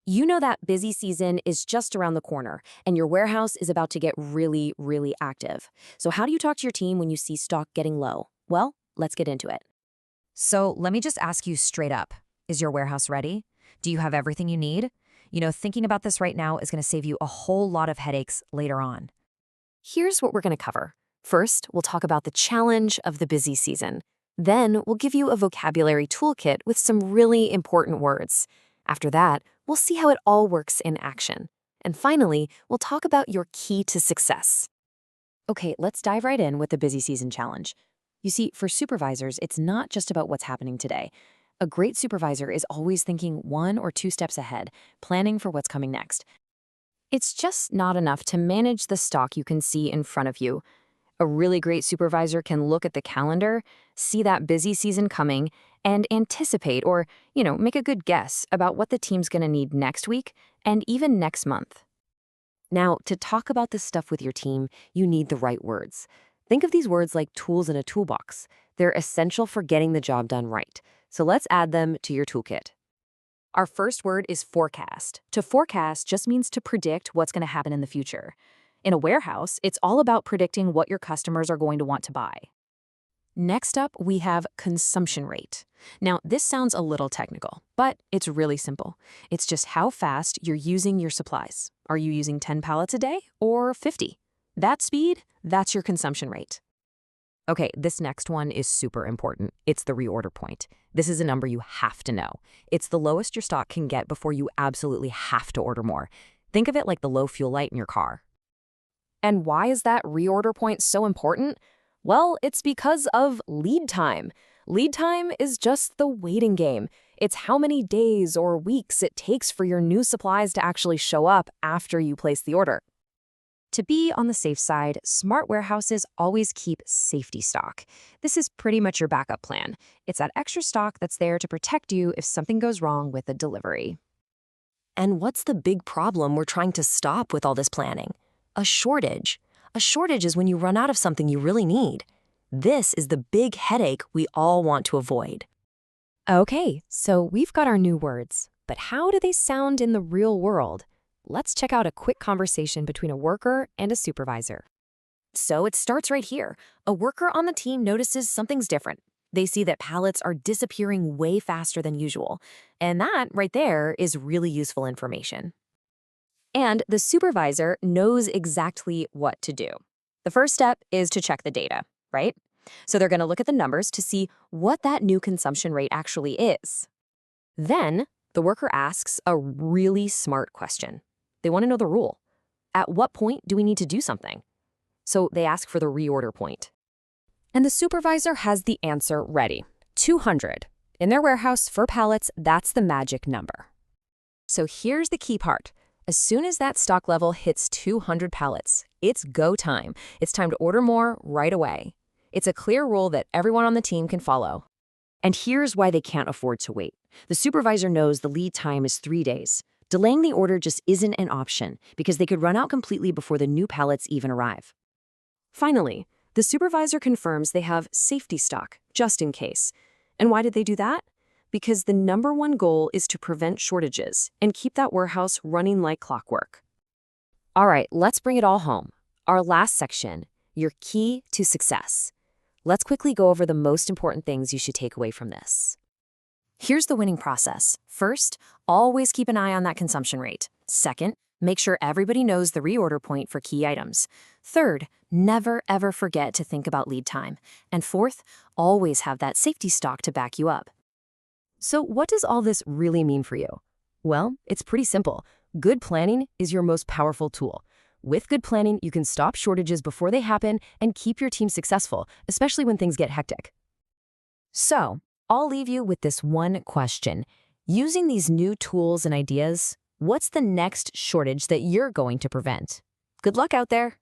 You know that busy season is just around the corner, and your warehouse is about to get really, really active. So, how do you talk to your team when you see stock getting low? Well, let's get into it. So let me just ask you straight up. Is your warehouse ready? Do you have everything you need? Thinking about this right now is going to save you a whole lot of headaches later on. Here's what we're going to cover. First, we'll talk about the challenge of the busy season. Then, we'll give you a vocabulary toolkit with some really important words. After that, we'll see how it all works in action. And finally, we'll talk about your key to success. Okay, let's dive right in with the busy season challenge. You see, for supervisors, it's not just about what's happening today. A great supervisor is always thinking one or two steps ahead, planning for what's coming next. It's just not enough to manage the stock you can see in front of you. A really great supervisor can look at the calendar, see that busy season coming, and anticipate or, make a good guess about what the team's going to need next week and even next month. Now, to talk about this stuff with your team, you need the right words. Think of these words like tools in a toolbox. They're essential for getting the job done right. So let's add them to your toolkit. Our first word is forecast. To forecast just means to predict what's going to happen in the future. In a warehouse, it's all about predicting what your customers are going to want to buy. Next up, we have consumption rate. Now, this sounds a little technical, but it's really simple. It's just how fast you're using your supplies. Are you using 10 pallets a day or 50? That speed, that's your consumption rate. Okay, this next one is super important. It's the reorder point. This is a number you have to know. It's the lowest your stock can get before you absolutely have to order more. Think of it like the low fuel light in your car. And why is that reorder point so important? Well, it's because of lead time. Lead time is just the waiting game. It's how many days or weeks it takes for your new supplies to actually show up after you place the order. To be on the safe side, smart warehouses always keep safety stock. This is pretty much your backup plan. It's that extra stock that's there to protect you if something goes wrong with a delivery. And what's the big problem we're trying to stop with all this planning? A shortage. A shortage is when you run out of something you really need. This is the big headache we all want to avoid. Okay, so we've got our new words, but how do they sound in the real world? Let's check out a quick conversation between a worker and a supervisor. So it starts right here. A worker on the team notices something's different. They see that pallets are disappearing way faster than usual. And that right there is really useful information. And the supervisor knows exactly what to do. The first step is to check the data, right? So they're going to look at the numbers to see what that new consumption rate actually is. Then the worker asks a really smart question. They want to know the rule. At what point do we need to do something? So they ask for the reorder point. And the supervisor has the answer ready. 200. In their warehouse for pallets, that's the magic number. So here's the key part. As soon as that stock level hits 200 pallets, it's go time. It's time to order more right away. It's a clear rule that everyone on the team can follow. And here's why they can't afford to wait. The supervisor knows the lead time is 3 days. Delaying the order just isn't an option because they could run out completely before the new pallets even arrive. Finally, the supervisor confirms they have safety stock, just in case. And why did they do that? Because the number one goal is to prevent shortages and keep that warehouse running like clockwork. All right, let's bring it all home. Our last section, your key to success. Let's quickly go over the most important things you should take away from this. Here's the winning process. First, always keep an eye on that consumption rate. Second, make sure everybody knows the reorder point for key items. Third, never ever forget to think about lead time. And fourth, always have that safety stock to back you up. So what does all this really mean for you? Well, it's pretty simple. Good planning is your most powerful tool. With good planning, you can stop shortages before they happen and keep your team successful, especially when things get hectic. So, I'll leave you with this one question. Using these new tools and ideas, what's the next shortage that you're going to prevent? Good luck out there.